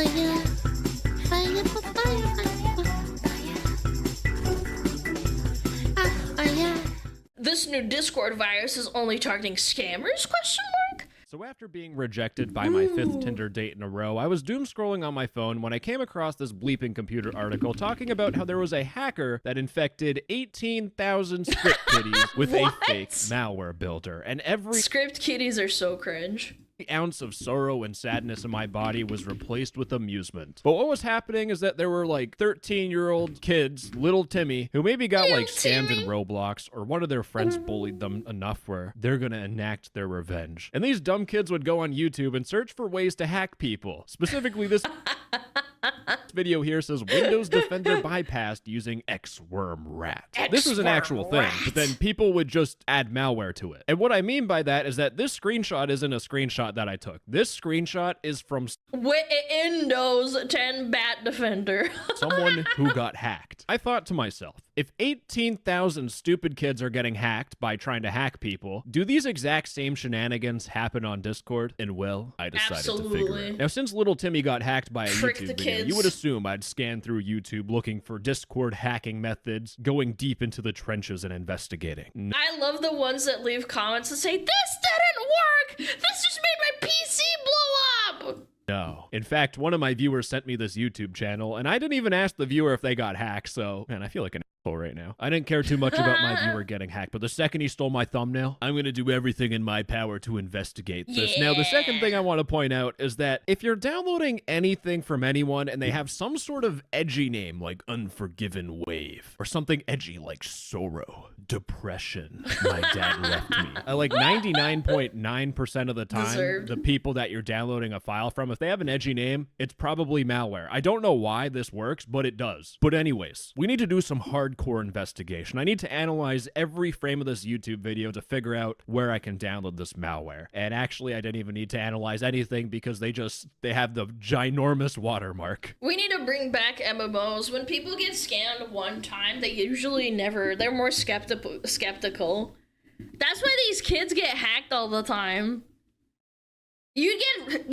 Fire, fire, fire. This new Discord virus is only targeting scammers? Question mark. So after being rejected by my 5th Tinder date in a row, I was doom scrolling on my phone when I came across this bleeping computer article talking about how there was a hacker that infected 18,000 script kiddies with a fake malware builder. And every script kiddies are so cringe. ounce of sorrow and sadness in my body was replaced with amusement. But what was happening is that there were like 13-year-old kids, little Timmy, who maybe got like scammed in Roblox, or one of their friends bullied them enough where they're gonna enact their revenge. And these dumb kids would go on YouTube and search for ways to hack people. Specifically, this video here says Windows Defender bypassed using Xworm Rat. This is an actual thing, but then people would just add malware to it. And what I mean by that is that this screenshot isn't a screenshot that I took. This screenshot is from Windows 10 Bat Defender. someone who got hacked. I thought to myself, if 18,000 stupid kids are getting hacked by trying to hack people, do these exact same shenanigans happen on Discord? And well, I decided to figure it out. Now, since little Timmy got hacked by a YouTube video, you would assume I'd scan through YouTube looking for Discord hacking methods, going deep into the trenches and investigating. I love the ones that leave comments and say, this didn't work! This just made my PC blow up! No. In fact, one of my viewers sent me this YouTube channel, and I didn't even ask the viewer if they got hacked, so, man, I feel like an asshole right now. I didn't care too much about my viewer getting hacked, but the second he stole my thumbnail, I'm gonna do everything in my power to investigate this. Now, the second thing I want to point out is that if you're downloading anything from anyone and they have some sort of edgy name like Unforgiven Wave, or something edgy like Sorrow, Depression, My Dad Left Me, like 99.9% of the time, the people that you're downloading a file from, if they have an edgy name, it's probably malware. I don't know why this works, but it does. But anyways, we need to do some hardcore investigation. I need to analyze every frame of this YouTube video to figure out where I can download this malware. And actually, I didn't even need to analyze anything because they have the ginormous watermark. We need to bring back MMOs. When people get scammed one time, they usually they're more skeptical. That's why these kids get hacked all the time. You get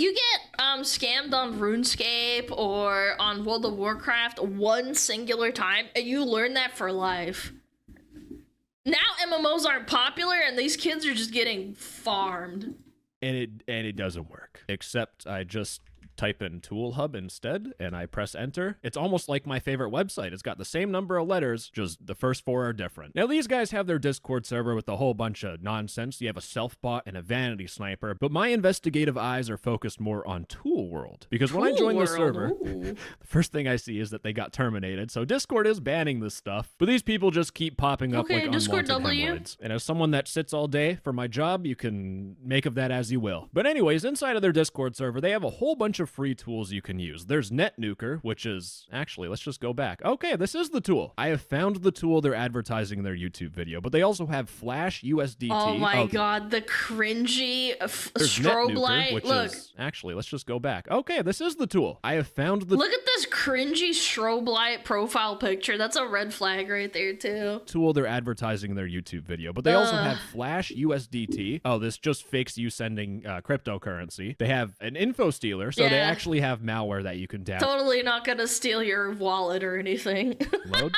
scammed on RuneScape or on World of Warcraft one singular time, and you learn that for life. Now MMOs aren't popular, and these kids are just getting farmed. And it doesn't work. Except I just type in Tool Hub instead, and I press enter. It's almost like my favorite website. It's got the same number of letters, just the first 4 are different. Now, these guys have their Discord server with a whole bunch of nonsense. You have a self-bot and a vanity sniper, but my investigative eyes are focused more on Tool World, because when I joined the server, the first thing I see is that they got terminated, so Discord is banning this stuff, but these people just keep popping up like unwanted hemorrhoids. And as someone that sits all day for my job, you can make of that as you will. But anyways, inside of their Discord server, they have a whole bunch of free tools you can use. There's NetNuker, which is actually, let's just go back. Okay, this is the tool. I have found the tool they're advertising in their YouTube video, but they also have Flash USDT. Oh my god, the cringy strobe light. Look, actually, let's just go back. Okay, this is the tool. I have found the look at this cringy strobe light profile picture. That's a red flag right there too. Tool they're advertising in their YouTube video, but they also have Flash USDT. Oh, this just fakes you sending cryptocurrency. They have an info stealer, so they actually have malware that you can download. Totally not gonna steal your wallet or anything.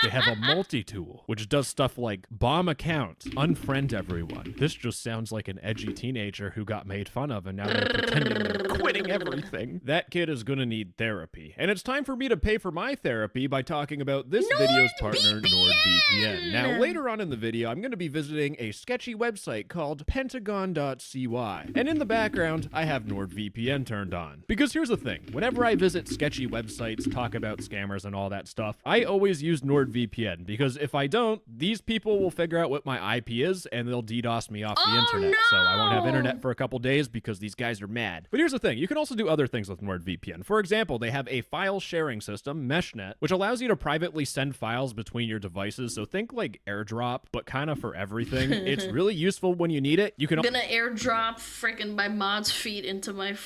They have a multi-tool, which does stuff like bomb account, unfriend everyone. This just sounds like an edgy teenager who got made fun of and now they're pretending they're quitting everything. That kid is gonna need therapy. And it's time for me to pay for my therapy by talking about this video's partner, NordVPN. Now, later on in the video, I'm gonna be visiting a sketchy website called pentagon.cy. And in the background, I have NordVPN turned on. Because here's the thing, whenever I visit sketchy websites, talk about scammers and all that stuff, I always use NordVPN, because if I don't, these people will figure out what my IP is and they'll DDoS me off the internet. So I won't have internet for a couple days because these guys are mad. But here's the thing, you can also do other things with NordVPN. For example, they have a file sharing system, MeshNet, which allows you to privately send files between your devices. So think like AirDrop, but kind of for everything. It's really useful when you need it. You can I'm gonna AirDrop freaking my mod's feet into my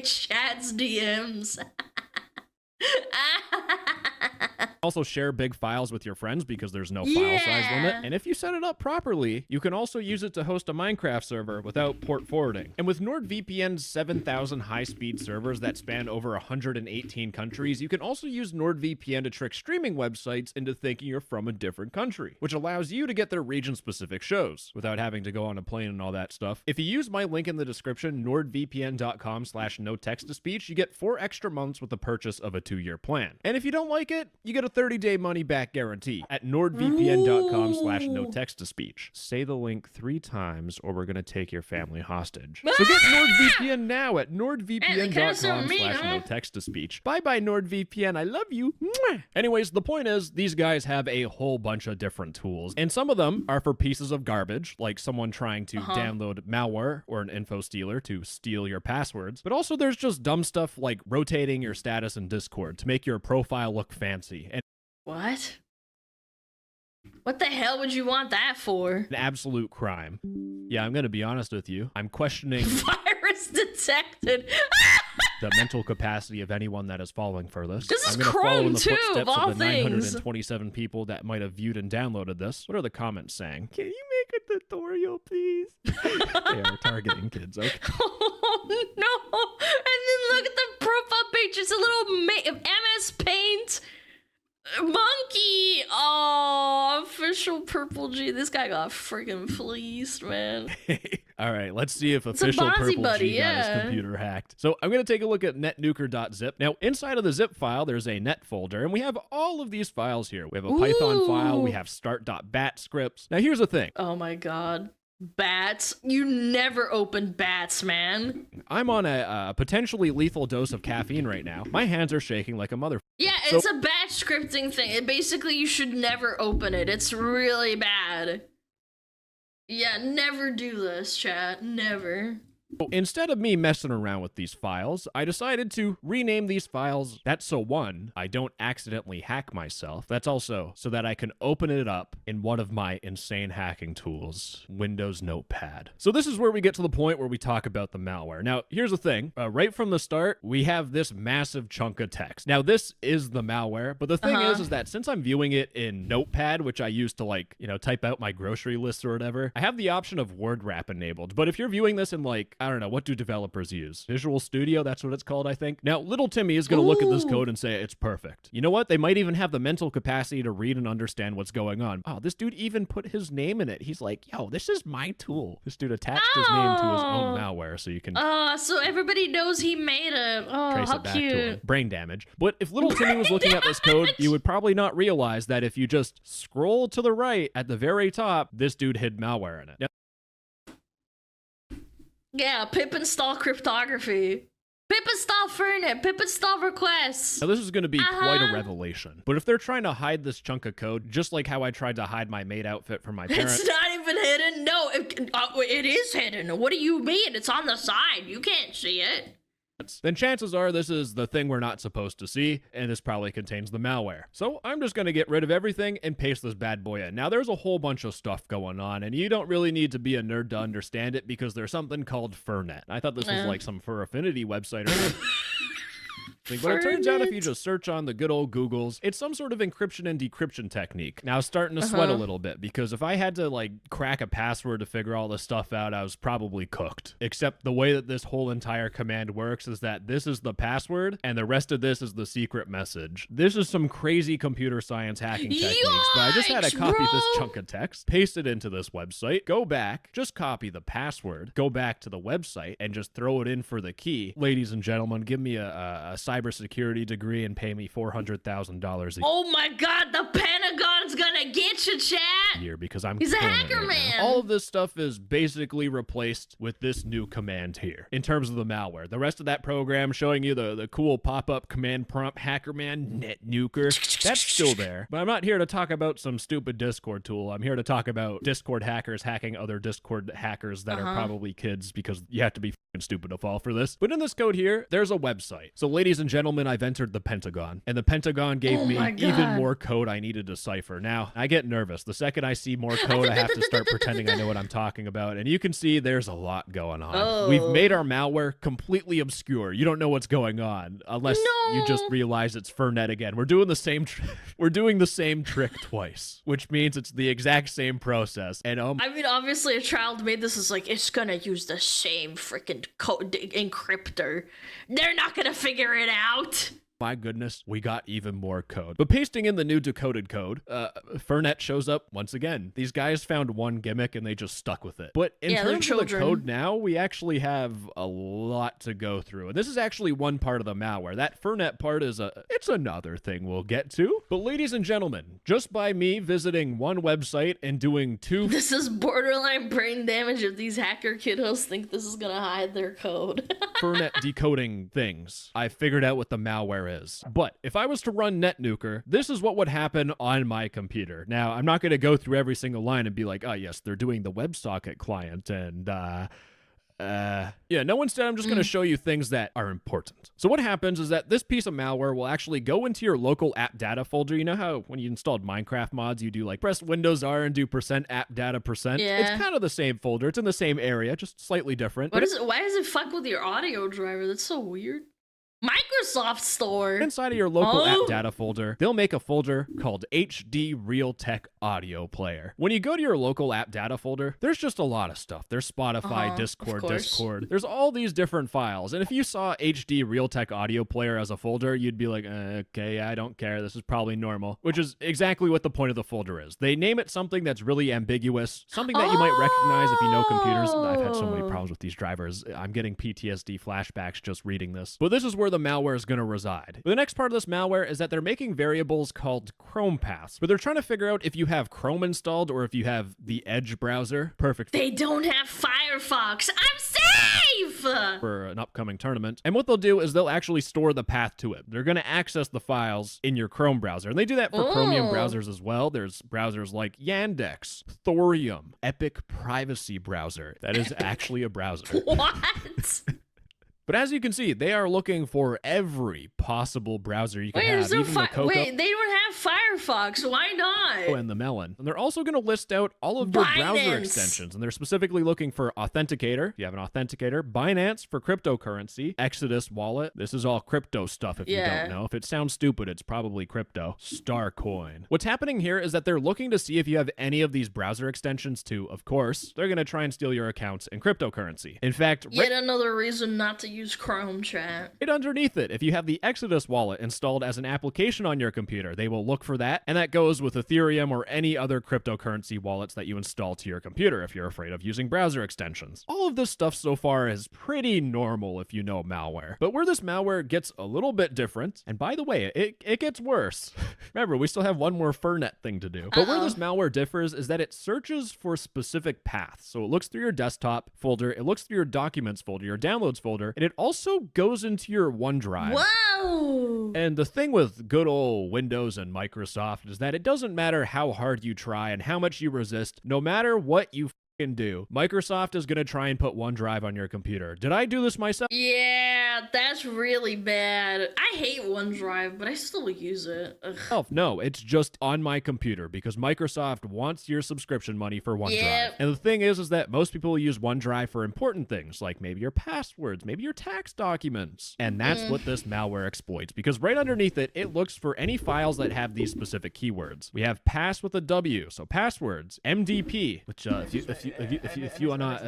chat's DMs. Also share big files with your friends because there's no file size limit. And if you set it up properly, you can also use it to host a Minecraft server without port forwarding. And with NordVPN's 7,000 high-speed servers that span over 118 countries, you can also use NordVPN to trick streaming websites into thinking you're from a different country, which allows you to get their region-specific shows without having to go on a plane and all that stuff. If you use my link in the description, nordvpn.com/no-text-to-speech, you get 4 extra months with the purchase of a 2-year plan. And if you don't like it, you get a 30-day money-back guarantee at nordvpn.com/no-text-to-speech. Say the link 3 times or we're going to take your family hostage. So get NordVPN now at nordvpn.com/no-text-to-speech. Bye-bye, NordVPN. I love you. Mwah. Anyways, the point is, these guys have a whole bunch of different tools, and some of them are for pieces of garbage, like someone trying to download malware or an info stealer to steal your passwords. But also there's just dumb stuff like rotating your status in Discord to make your profile look fancy. And what? What the hell would you want that for? An absolute crime. Yeah, I'm gonna be honest with you. I'm questioning virus detected. the mental capacity of anyone that is falling for this. This is I'm gonna follow in the Chrome, too, footsteps of all of the things. 927 people that might have viewed and downloaded this. What are the comments saying? Can you make a tutorial, please? They are targeting kids, okay? Oh no! And then look at the profile page. It's a little MS Paint monkey. Oh, official Purple G. This guy got freaking fleeced, man. All right, let's see if official Purple buddy, G got his computer hacked. So I'm going to take a look at netnuker.zip. Now, inside of the zip file, there's a net folder, and we have all of these files here. We have a Python file. We have start.bat scripts. Now, here's the thing. Oh my god. Bats? You never open bats, man. I'm on a potentially lethal dose of caffeine right now. My hands are shaking like a mother. Yeah, it's a batch scripting thing. Basically, you should never open it. It's really bad. Yeah, never do this, chat. Never. Instead of me messing around with these files, I decided to rename these files. That's so one, I don't accidentally hack myself. That's also so that I can open it up in one of my insane hacking tools, Windows Notepad. So this is where we get to the point where we talk about the malware. Now, here's the thing. Right from the start, we have this massive chunk of text. Now, this is the malware, but the thing is that since I'm viewing it in Notepad, which I use to like, type out my grocery list or whatever, I have the option of word wrap enabled. But if you're viewing this in like, I don't know, what do developers use? Visual Studio, that's what it's called, I think. Now, little Timmy is going to look at this code and say it's perfect. You know what? They might even have the mental capacity to read and understand what's going on. Oh, this dude even put his name in it. He's like, yo, this is my tool. This dude attached his name to his own malware so you can so everybody knows he made it. Oh, trace how it back cute. to him. Brain damage. But if little Timmy was looking at this code, you would probably not realize that if you just scroll to the right at the very top, this dude hid malware in it. Now, yeah, pip install cryptography. Pip install Fernet. Pip install requests. now, this is going to be quite a revelation. But if they're trying to hide this chunk of code, just like how I tried to hide my maid outfit from my parents. It's not even hidden. No, it is hidden. What do you mean? It's on the side. You can't see it. Then chances are this is the thing we're not supposed to see, and this probably contains the malware. So I'm just going to get rid of everything and paste this bad boy in. Now, there's a whole bunch of stuff going on, and you don't really need to be a nerd to understand it because there's something called Fernet. I thought this was like some Fur Affinity website or something. But it turns out if you just search on the good old Googles, it's some sort of encryption and decryption technique. Now, I was starting to sweat a little bit because if I had to like crack a password to figure all this stuff out, I was probably cooked. Except the way that this whole entire command works is that this is the password and the rest of this is the secret message. This is some crazy computer science hacking techniques, but I just had to copy this chunk of text, paste it into this website, go back, just copy the password, go back to the website, and just throw it in for the key. Ladies and gentlemen, give me a cybersecurity degree and pay me $400,000 Oh my god, the Pentagon's gonna get you, chat! year because I'm He's a killing it hacker right man. now. All of this stuff is basically replaced with this new command here in terms of the malware. The rest of that program showing you the cool pop-up command prompt hacker man net nuker, that's still there. But I'm not here to talk about some stupid Discord tool. I'm here to talk about Discord hackers hacking other Discord hackers that are probably kids because you have to be f***ing stupid to fall for this. But in this code here, there's a website. So ladies and and gentlemen, I've entered the Pentagon, and the Pentagon gave me even more code I needed to decipher. Now, I get nervous. The second I see more code, I have to start pretending I know what I'm talking about, and you can see there's a lot going on. We've made our malware completely obscure. You don't know what's going on unless you just realize it's Fernet again. We're doing the same trick twice, which means it's the exact same process. And I mean, obviously a child made this is like, it's gonna use the same freaking code encryptor. They're not gonna figure it out. My goodness, we got even more code. But pasting in the new decoded code, Fernet shows up once again. These guys found one gimmick and they just stuck with it. But in terms of the code now, we actually have a lot to go through. And this is actually one part of the malware. That Fernet part is it's another thing we'll get to. But ladies and gentlemen, just by me visiting one website and doing two... This is borderline brain damage if these hacker kiddos think this is gonna hide their code. Fernet decoding things. I figured out what the malware is. But if I was to run NetNuker, this is what would happen on my computer. Now, I'm not going to go through every single line and be like, oh yes, they're doing the WebSocket client and yeah, no, instead I'm just going to show you things that are important. So what happens is that this piece of malware will actually go into your local app data folder. You know how when you installed Minecraft mods, you do like press Windows R and do %app data %? Yeah. It's kind of the same folder. It's in the same area, just slightly different. What is it? Why does it fuck with your audio driver? That's so weird. Microsoft Store. Inside of your local app data folder, they'll make a folder called HD Realtek Audio Player. When you go to your local app data folder, there's just a lot of stuff. There's Spotify, Discord. There's all these different files. And if you saw HD Realtek Audio Player as a folder, you'd be like, okay, I don't care. This is probably normal, which is exactly what the point of the folder is. They name it something that's really ambiguous, something that you might recognize if you know computers. I've had so many problems with these drivers. I'm getting PTSD flashbacks just reading this. But this is where the malware is going to reside. But the next part of this malware is that they're making variables called Chrome paths, but they're trying to figure out if you have Chrome installed or if you have the Edge browser. Perfect. They don't have Firefox. I'm safe! For an upcoming tournament. And what they'll do is they'll actually store the path to it. They're going to access the files in your Chrome browser. And they do that for Chromium browsers as well. There's browsers like Yandex, Thorium, Epic Privacy Browser. That is actually a browser. What? But as you can see, they are looking for every possible browser you can have. Even the Cocoa. Wait, they don't have Firefox. Why not? Oh, and the Melon. And they're also going to list out all of your browser extensions. And they're specifically looking for Authenticator, if you have an Authenticator, Binance for cryptocurrency, Exodus Wallet. This is all crypto stuff if you don't know. If it sounds stupid, it's probably crypto. Starcoin. What's happening here is that they're looking to see if you have any of these browser extensions too. Of course, they're going to try and steal your accounts in cryptocurrency. In fact, yet another reason not to use Chrome chat. Right underneath it, if you have the Exodus wallet installed as an application on your computer, they will look for that, and that goes with Ethereum or any other cryptocurrency wallets that you install to your computer if you're afraid of using browser extensions. All of this stuff so far is pretty normal if you know malware. But where this malware gets a little bit different, and by the way, it gets worse. Remember, we still have one more Fernet thing to do. But where this malware differs is that it searches for specific paths. So it looks through your desktop folder, it looks through your documents folder, your downloads folder, and it also goes into your OneDrive. Whoa! And the thing with good old Windows and Microsoft is that it doesn't matter how hard you try and how much you resist, no matter what you do, Microsoft is going to try and put OneDrive on your computer. Did I do this myself? Yeah, that's really bad. I hate OneDrive, but I still use it. Oh, no, it's just on my computer because Microsoft wants your subscription money for OneDrive. Yep. And the thing is that most people use OneDrive for important things like maybe your passwords, maybe your tax documents. And that's what this malware exploits because right underneath it, it looks for any files that have these specific keywords. We have pass with a W, so passwords, MDP, which if you are not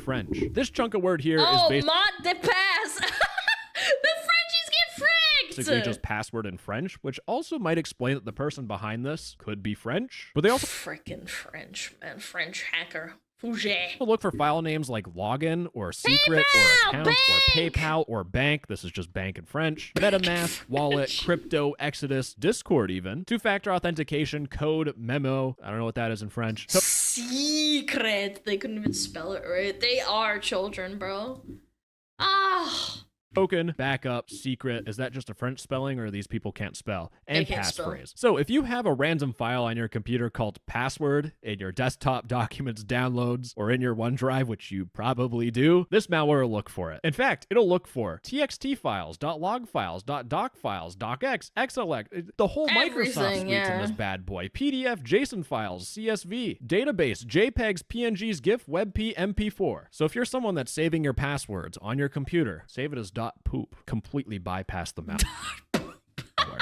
French, this chunk of word here is based. Mot de passe. The Frenchies get fricked. Basically just password in French, which also might explain that the person behind this could be French. But they also frickin' French, man, French hacker. Fouget. Look for file names like login or secret or account or PayPal or bank. This is just bank in French. MetaMask, wallet, crypto, Exodus, Discord even. Two-factor authentication, code, memo. I don't know what that is in French. Secret. They couldn't even spell it right. They are children, bro. Ah. token, backup, secret. Is that just a French spelling or these people can't spell? And They can't spell. passphrase. So if you have a random file on your computer called password in your desktop documents downloads or in your OneDrive, which you probably do, this malware will look for it. In fact, it'll look for txt files, .log files, .doc files, docx, xlx, the whole Microsoft Everything, suite's yeah. in this bad boy. PDF, JSON files, CSV, database, JPEGs, PNGs, GIF, WebP, MP4. So if you're someone that's saving your passwords on your computer, save it as .poop. Completely bypass the malware.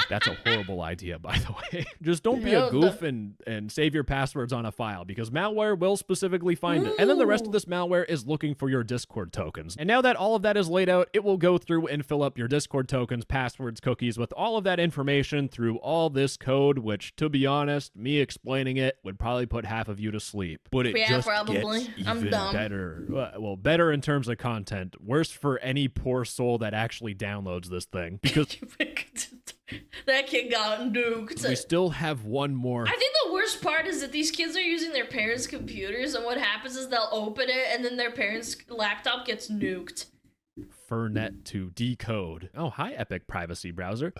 That's a horrible idea, by the way. Just don't be a goof and save your passwords on a file, because malware will specifically find it. And then the rest of this malware is looking for your Discord tokens. And now that all of that is laid out, it will go through and fill up your Discord tokens, passwords, cookies with all of that information through all this code, which, to be honest, me explaining it would probably put half of you to sleep. But it just probably. gets I'm even dumb. better. Well, better in terms of content. Worse for any poor soul that actually downloads this thing. Because that kid got nuked. we still have one more. I think the worst part is that these kids are using their parents' computers, and what happens is they'll open it, and then their parents' laptop gets nuked. Furnet to decode. Oh, hi, Epic Privacy Browser.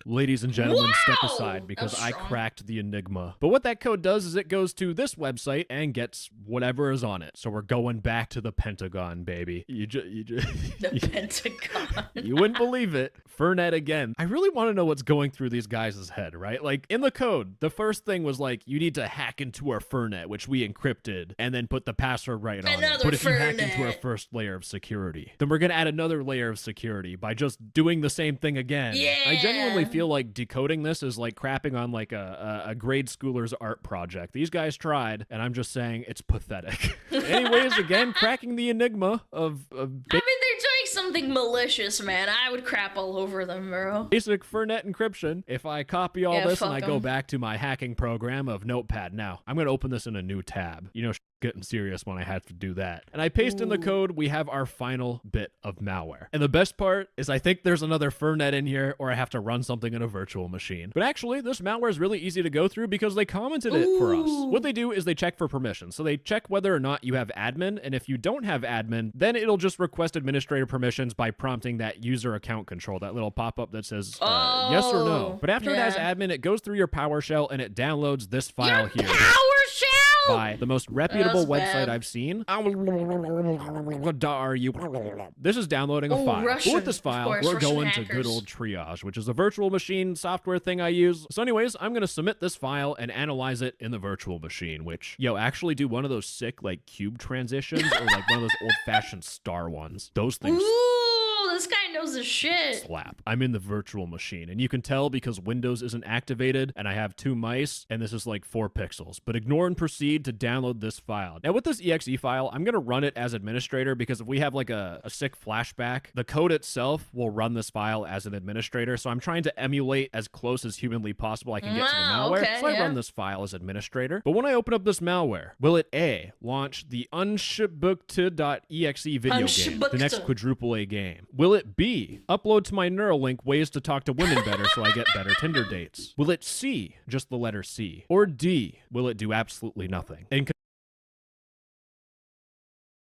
Ladies and gentlemen, step Wow! aside because That was I strong. cracked the enigma. But what that code does is it goes to this website and gets whatever is on it. So we're going back to the Pentagon, baby. The Pentagon. You wouldn't believe it. Furnet again. I really want to know what's going through these guys' head, right? Like, in the code, the first thing was like, you need to hack into our Furnet, which we encrypted, and then put the password right on it. Another But if you hack into our Furnet. first layer of security, then we're going to add another layer of security by just doing the same thing again. I genuinely Yeah. feel like decoding this is like crapping on like a grade schooler's art project. These guys tried, and I'm just saying it's pathetic. Anyways, again, cracking the enigma of I mean, they're doing something malicious, man. I would crap all over them, bro. basic Furnet encryption. If I copy all Yeah, this and fuck I go 'em. back to my hacking program of Notepad now, I'm going to open this in a new tab. You know, getting serious when I have to do that. And I paste in the code, we have our final bit of malware. And the best part is I think there's another Furnet in here, or I have to run something in a virtual machine. But actually, this malware is really easy to go through because they commented it for us. What they do is they check for permissions. So they check whether or not you have admin, and if you don't have admin, then it'll just request administrator permissions by prompting that user account control, that little pop-up that says yes or no. But after it has admin, it goes through your PowerShell and it downloads this file here. PowerShell! By the most reputable That's website bad. I've seen. This is downloading a file. But Russian, with this of file, course, we're Russian going to hackers. good old Triage, which is a virtual machine software thing I use. So anyways, I'm going to submit this file and analyze it in the virtual machine, which, actually do one of those sick, like, cube transitions or, like, one of those old-fashioned star ones. Those things Ooh, this guy knows his shit. slap. I'm in the virtual machine, and you can tell because Windows isn't activated, and I have 2 mice, and this is like 4 pixels. But ignore and proceed to download this file. Now with this exe file, I'm gonna run it as administrator because if we have like a sick flashback, the code itself will run this file as an administrator. So I'm trying to emulate as close as humanly possible I can get to the Wow, malware. okay, So I yeah. run this file as administrator. But when I open up this malware, will it A, launch the unshibooked.exe video game, the next Unshibooked. quadruple A game? Will it B, upload to my Neuralink ways to talk to women better so I get better Tinder dates? Will it C, just the letter C? Or D, will it do absolutely nothing? And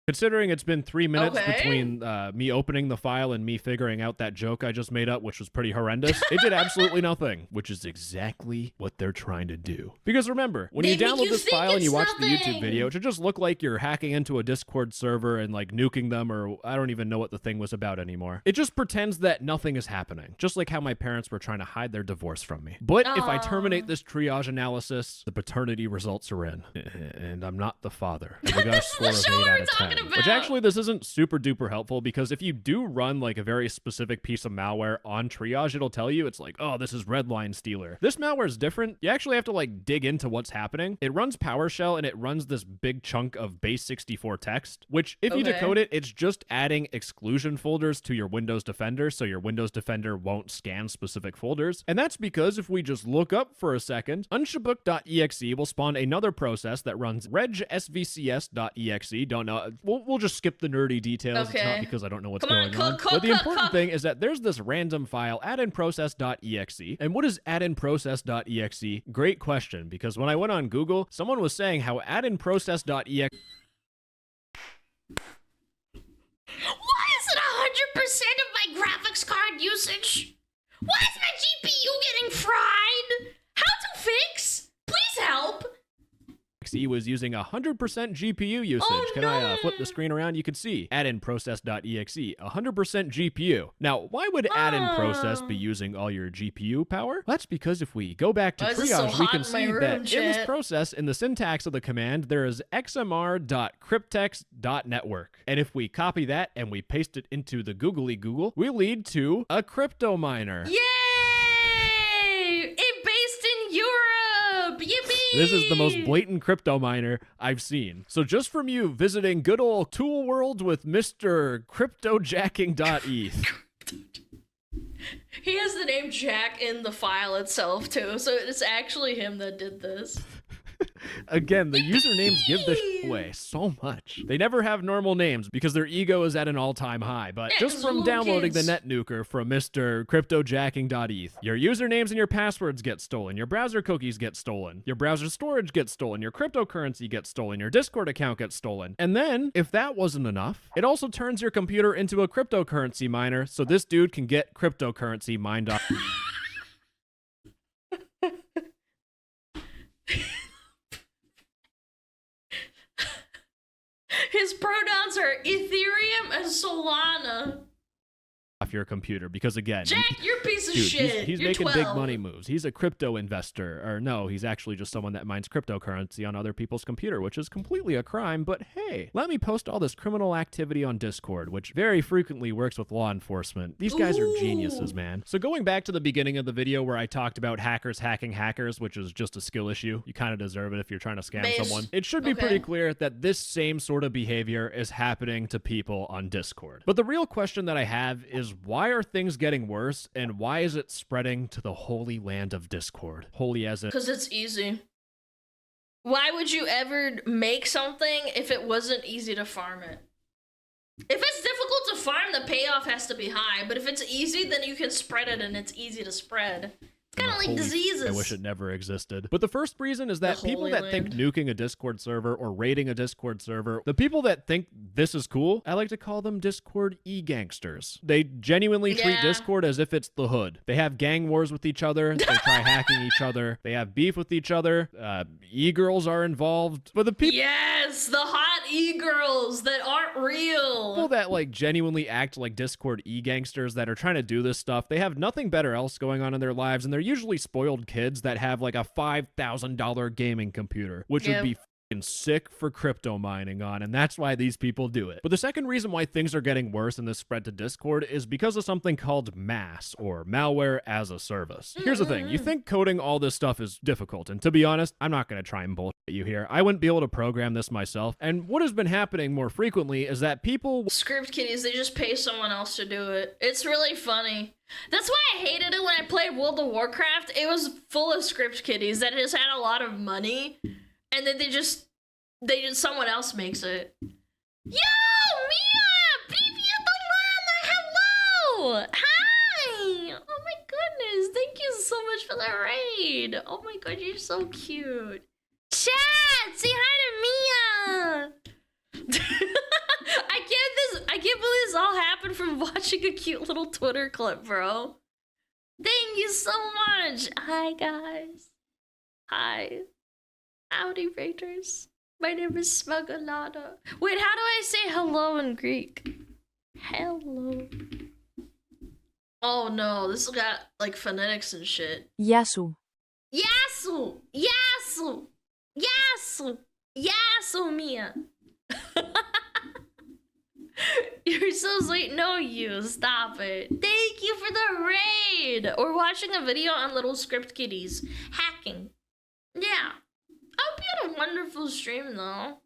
considering it's been 3 minutes Okay. between me opening the file and me figuring out that joke I just made up, which was pretty horrendous, it did absolutely nothing, which is exactly what they're trying to do. Because remember, when They you make download you this think file and you it's watch the YouTube nothing. video, it should just look like you're hacking into a Discord server and like nuking them, or I don't even know what the thing was about anymore. It just pretends that nothing is happening, just like how my parents were trying to hide their divorce from me. But if I terminate this triage analysis, the paternity results are in, and I'm not the father. And we got a score of 8 show out we're of talking 10. about. Which actually, this isn't super duper helpful because if you do run like a very specific piece of malware on triage, it'll tell you it's like, oh, this is Redline Stealer. This malware is different. You actually have to like dig into what's happening. It runs PowerShell and it runs this big chunk of base 64 text, which if you Okay. decode it, it's just adding exclusion folders to your Windows Defender so your Windows Defender won't scan specific folders. And that's because if we just look up for a second, unshibooked.exe will spawn another process that runs regsvcs.exe. Don't know. We'll just skip the nerdy details. It's not Okay. because I don't know what's Come on, going on. cook, But the cook, important cook. thing is that there's this random file, addinprocess.exe. And what is addinprocess.exe? Great question, because when I went on Google, someone was saying how addinprocess.exe Why is it of my graphics card usage? Why is my GPU getting fried? How to fix? Please help. He was using 100% GPU usage. Oh, Can I flip the screen around? You can see add-in process.exe, 100% GPU. Now, why would add-in process be using all your GPU power? That's because if we go back to triage, we can see that in this process, in the syntax of the command, there is xmr.cryptex.network. And if we copy that and we paste it into the googly Google, we lead to a crypto miner. Yay! It based in Europe! Yippee! This is the most blatant crypto miner I've seen. So just from you visiting good old Tool World with Mr. Cryptojacking.eth. He has the name Jack in the file itself too, so it's actually him that did this. Again, the usernames give this away so much. They never have normal names because their ego is at an all-time high, but Yeah, just from downloading the net nuker from Mr. Cryptojacking.eth, your usernames and your passwords get stolen, your browser cookies get stolen, your browser storage gets stolen, your cryptocurrency gets stolen, your Discord account gets stolen. And then, if that wasn't enough, it also turns your computer into a cryptocurrency miner so this dude can get cryptocurrency mined up. His pronouns are Ethereum and Solana. Off your computer because again, Jack, you're a piece of dude, shit. he's You're making 12. big money moves. He's a crypto investor, or no, he's actually just someone that mines cryptocurrency on other people's computer, which is completely a crime. But hey, let me post all this criminal activity on Discord, which very frequently works with law enforcement. These guys are geniuses, man. So going back to the beginning of the video where I talked about hackers hacking hackers, which is just a skill issue, you kind of deserve it if you're trying to scam someone. It should be pretty clear that this same sort of behavior is happening to people on Discord. But the real question that I have is, why are things getting worse, and why is it spreading to the holy land of Discord? Holy as it— because it's easy. Why would you ever make something if it wasn't easy to farm it? If it's difficult to farm, the payoff has to be high, but if it's easy, then you can spread it and it's easy to spread. It's kind of like diseases. I wish it never existed. But the first reason is that people that think nuking a Discord server or raiding a Discord server, the people that think this is cool, I like to call them Discord e-gangsters. They genuinely treat Discord as if it's the hood. They have gang wars with each other. They try hacking each other. They have beef with each other. E-girls are involved. But the people— Yes, the hot e-girls that aren't real. People that like genuinely act like Discord e-gangsters that are trying to do this stuff, they have nothing better else going on in their lives, and they're usually spoiled kids that have like a $5,000 gaming computer, which would be f***ing sick for crypto mining on, and that's why these people do it. But the second reason why things are getting worse in this spread to Discord is because of something called MAS, or Malware as a Service. Here's the thing, you think coding all this stuff is difficult, and to be honest, I'm not going to try and bullshit you here. I wouldn't be able to program this myself, and what has been happening more frequently is that people— Script kiddies, they just pay someone else to do it. It's really funny. That's why I hated it when I played World of Warcraft. It was full of script kiddies that just had a lot of money, and then someone else makes it. Yo, Mia! Привет, Alana! Hello! Hi! Oh my goodness, thank you so much for the raid. Oh my god, you're so cute. Chat, say hi to Mia! I can't believe this all happened from watching a cute little Twitter clip, bro. Thank you so much. Hi, guys. Hi. Howdy, Raiders. My name is Smuggolado. Wait, how do I say hello in Greek? Hello. Oh no, this got like phonetics and shit. Yasu. Yasu! Yasu! Yasu! Yasu, Mia! You're so sweet. No, you. Stop it. Thank you for the raid! Or watching a video on little script kiddies. Hacking. Yeah. I hope you had a wonderful stream, though.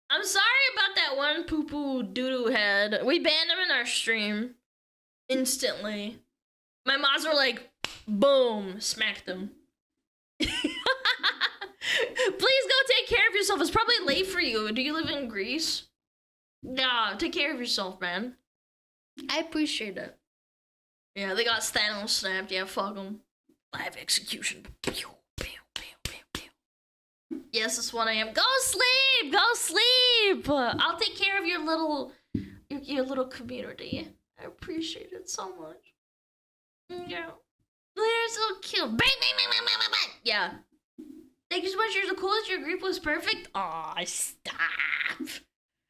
I'm sorry about that one poo-poo doo-doo head. We banned him in our stream. Instantly. My mods were like, boom, smacked him. Please go take care of yourself. It's probably late for you. Do you live in Greece? Nah, take care of yourself, man. I appreciate it. Yeah, they got Thanos snapped. Yeah, fuck them. Live execution. Pew, pew, pew, pew, pew. Yes, it's 1 a.m. Go sleep! Go sleep! I'll take care of your little community. I appreciate it so much. Yeah. They're so cute. Bang, bang, bang, bang, bang, bang, bang. Yeah. Thank you so much. You're the coolest. Your group was perfect. Aw, stop.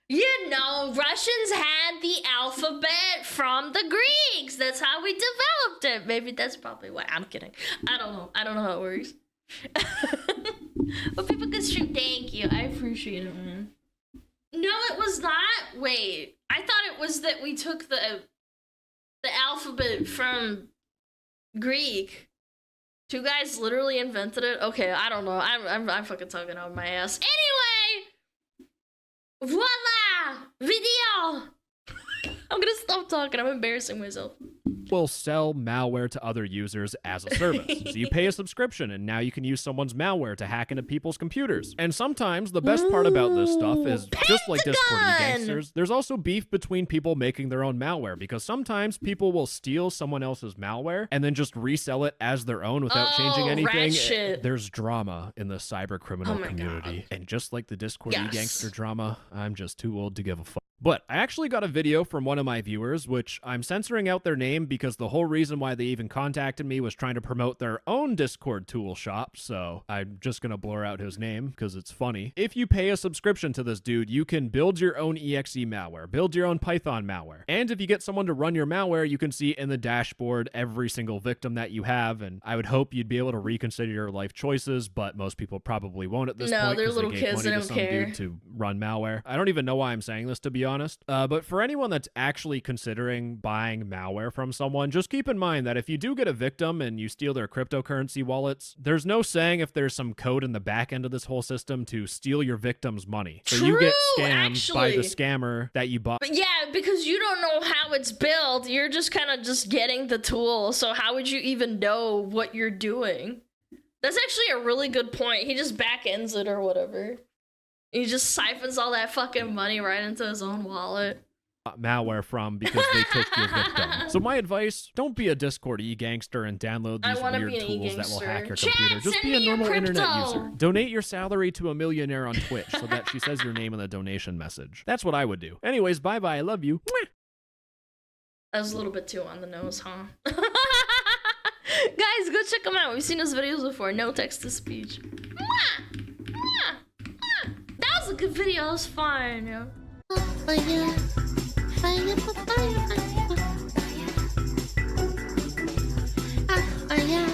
You know, Russians had the alphabet from the Greeks. That's how we developed it. Maybe that's probably why. I'm kidding. I don't know. I don't know how it works. But people can stream. Thank you. I appreciate it, man. No, it was not. Wait. I thought it was that we took the alphabet from Greek. Two guys literally invented it. Okay, I don't know. I'm fucking talking out my ass. Anyway, voila, video. I'm gonna stop talking. I'm embarrassing myself. Will sell malware to other users as a service. So you pay a subscription and now you can use someone's malware to hack into people's computers. And sometimes the best part about this stuff is just like Discord gangsters, there's also beef between people making their own malware because sometimes people will steal someone else's malware and then just resell it as their own without changing anything. There's drama in the cyber criminal community. And just like the Discord gangster drama, I'm just too old to give a fuck. But I actually got a video from one of my viewers, which I'm censoring out their name because the whole reason why they even contacted me was trying to promote their own Discord tool shop, so I'm just gonna blur out his name because it's funny. If you pay a subscription to this dude, you can build your own exe malware, build your own Python malware, and if you get someone to run your malware, you can see in the dashboard every single victim that you have, and I would hope you'd be able to reconsider your life choices, but most people probably won't at this point. No, they're little they gave kids, money they to don't some care. dude to run malware. I don't even know why I'm saying this, to be honest. But for anyone that's actually considering buying malware from someone, just keep in mind that if you do get a victim and you steal their cryptocurrency wallets, there's no saying if there's some code in the back end of this whole system to steal your victim's money. So you get scammed by the scammer that you bought. But yeah, because you don't know how it's built. You're just kind of just getting the tool. So how would you even know what you're doing? That's actually a really good point. He just back ends it or whatever. He just siphons all that fucking money right into his own wallet. Malware from because they took your victim. So my advice, don't be a Discord e-gangster and download these weird tools that will hack your computer. Just be a normal internet user. Donate your salary to a millionaire on Twitch so that she says your name in the donation message. That's what I would do. Anyways, bye-bye. I love you. That was a little bit too on the nose, huh? Guys, go check them out. We've seen those videos before. No text-to-speech. That was a good video. It was fun. Yeah. Oh, yeah.